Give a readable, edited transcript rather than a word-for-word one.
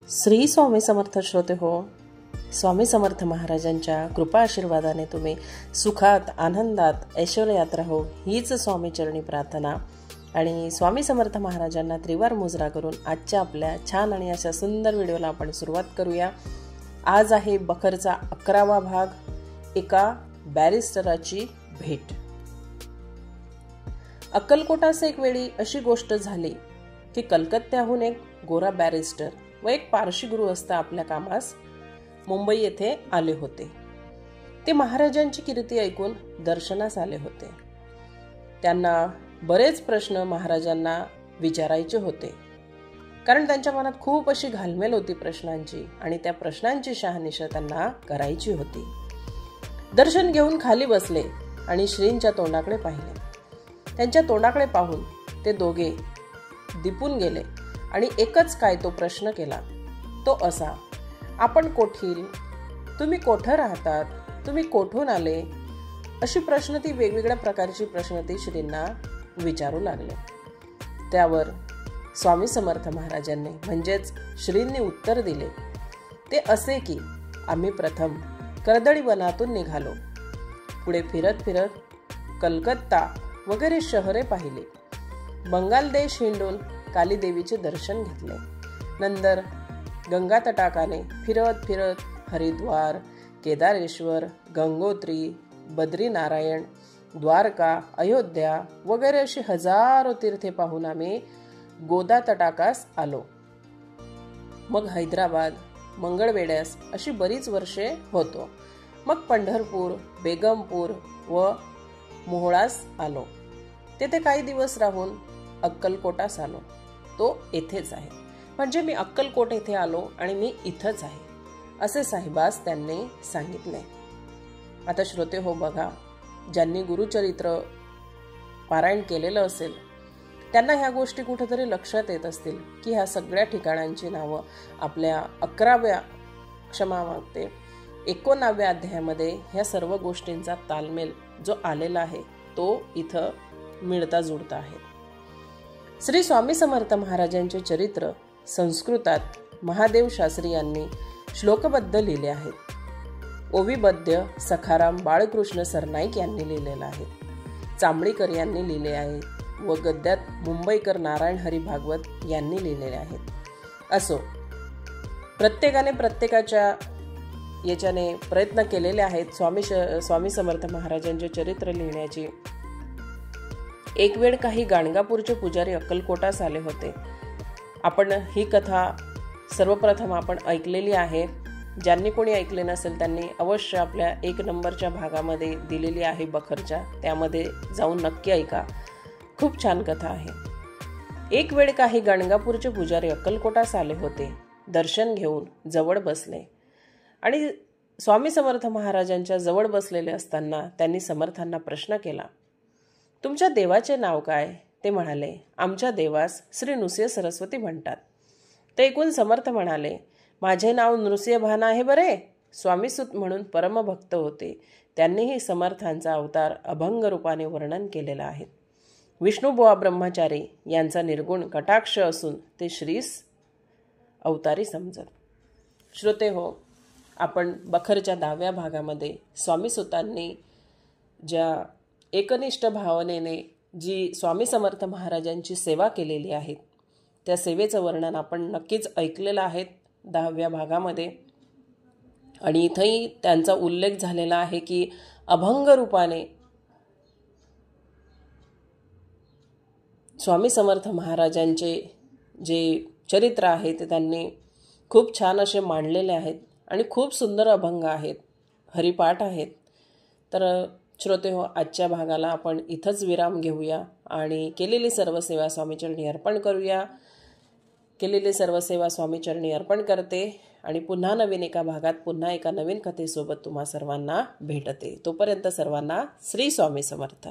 श्री स्वामी समर्थ श्रोते हो, स्वामी समर्थ महाराजांच्या कृपा आशीर्वादाने तुम्ही सुखात आनंदात ऐश्वर्यात राहो हीच स्वामी चरणी प्रार्थना। आणि स्वामी समर्थ महाराजांना त्रिवार मुजरा करून आजच्या आपल्या छान आणि अशा सुंदर व्हिडिओला आपण सुरुवात करूया। आज आहे बखरचा 11वा भाग, एका बॅरिस्टराची भेट। अक्कलकोटास एक वेळी अशी गोष्ट झाली की कलकत्त्याहून एक गोरा बॅरिस्टर व एक पारशी गृहस्थ आपल्या कामास मुंबई येथे आले होते। ते महाराजांची कीर्ती ऐकून दर्शनास आले होते। त्यांना बरेच प्रश्न महाराजांना विचारायचे होते, कारण त्यांच्या मनात खूप अशी घालमेल होती प्रश्नांची, आणि त्या प्रश्नांची शहानिशा त्यांना करायची होती। दर्शन घेऊन खाली बसले आणि श्रींच्या तोंडाकडे पाहिले। त्यांच्या तोंडाकडे पाहून ते दोघे दिपून गेले आणि एकच काय तो प्रश्न केला, तो असा, आपण कोठील, तुम्ही कोठं राहतात, तुम्ही कोठून आले, अशी प्रश्न ती वेगवेगळ्या प्रकारची प्रश्न ती श्रींना विचारू लागले। त्यावर स्वामी समर्थ महाराजांनी म्हणजेच श्रींनी उत्तर दिले, ते असे की आम्ही प्रथम कर्दळी वनातून निघालो, पुढे फिरत फिरत कलकत्ता वगैरे शहरे पाहिली, बंगाल देश हिंडून काली देवीचे दर्शन घेतले, नंतर गंगा तटाकाने फिरत फिरत हरिद्वार, केदारेश्वर, गंगोत्री, बद्रीनारायण, द्वारका, अयोध्या वगैरे अशी हजारो तीर्थे पाहून आम्ही गोदा तटाकास आलो। मग हैदराबाद, मंगळवेढ्यास अशी बरीच वर्षे होतो। मग पंढरपूर, बेगमपूर व मोहोळास आलो। तेथे काही दिवस राहून अक्कलकोटास आलो, तो येथेच आहे, म्हणजे मी अक्कलकोट येथे आलो आणि मी इथंच आहे, असे साहिबास त्यांनी सांगितले। आता श्रोते हो बघा, ज्यांनी गुरुचरित्र पारायण केलेलं असेल त्यांना ह्या गोष्टी कुठेतरी लक्षात येत असतील की ह्या सगळ्या ठिकाणांची नावं आपल्या 19व्या अध्यायामध्ये ह्या सर्व गोष्टींचा तालमेल जो आलेला आहे तो इथं मिळता जुळता आहे। श्री स्वामी समर्थ महाराजांचे चरित्र संस्कृतात महादेव शास्त्री यांनी श्लोकबद्ध लिहिले आहेत। ओविबद्ध सखाराम बाळकृष्ण सरनाईक यांनी लिहिलेला आहे, चांबळीकर यांनी लिहिले आहे व गद्यात मुंबईकर नारायण हरी भागवत यांनी लिहिलेले आहेत। असो, प्रत्येकाने प्रत्येकाच्या याच्याने प्रयत्न केलेले आहेत स्वामी समर्थ महाराजांचे चरित्र लिहिण्याची। एक वेळ काही गाणगापूरचे पुजारी अक्कलकोटास आले होते। आपण ही कथा सर्वप्रथम आपण ऐकलेली आहे। ज्यांनी कोणी ऐकले नसेल त्यांनी अवश्य आपल्या 1 नंबरच्या भागामध्ये दिलेली आहे बखरच्या, त्यामध्ये जाऊन नक्की ऐका, खूप छान कथा आहे। एक वेळ काही गाणगापूरचे पुजारी अक्कलकोटास आले होते। दर्शन घेऊन जवळ बसले आणि स्वामी समर्थ महाराजांच्या जवळ बसलेले असताना त्यांनी समर्थांना प्रश्न केला, तुमच्या देवाचे नाव काय? ते म्हणाले, आमच्या देवास श्री नृसिंह सरस्वती म्हणतात। ते ऐकून समर्थ म्हणाले, माझे नाव नृसिंहभान आहे बरे। स्वामीसुत म्हणून परमभक्त होते, त्यांनीही समर्थांचा अवतार अभंग रूपाने वर्णन केलेला आहे। विष्णुबुवा ब्रह्मचारी यांचा निर्गुण कटाक्ष असून ते श्रीस अवतारी समजत। श्रोते हो, आपण बखरच्या 10व्या भागामध्ये स्वामीसुतांनी ज्या एकनिष्ठ भावनेने जी स्वामी समर्थ महाराजांची सेवा केलेली आहे त्या सेवेचं वर्णन आपण नक्कीच ऐकलेलं आहे 10व्या भागामध्ये। आणि इथंही त्यांचा उल्लेख झालेला आहे की अभंग रूपाने स्वामी समर्थ महाराजांचे जे चरित्र आहे ते त्यांनी खूप छान असे मांडलेले आहेत आणि खूप सुंदर अभंग आहेत, हरिपाठ आहेत। तर श्रोते हो, आजच्या भागाला आपण इथंच विराम घेऊया आणि केलेली सर्व सेवा स्वामीचरणी अर्पण करूया। केलेली सर्व सेवा स्वामीचरणी अर्पण करते आणि पुन्हा नवीन एका भागात पुन्हा एका नवीन कथेसोबत तुम्हा सर्वांना भेटते। तोपर्यंत सर्वांना श्री स्वामी समर्थ।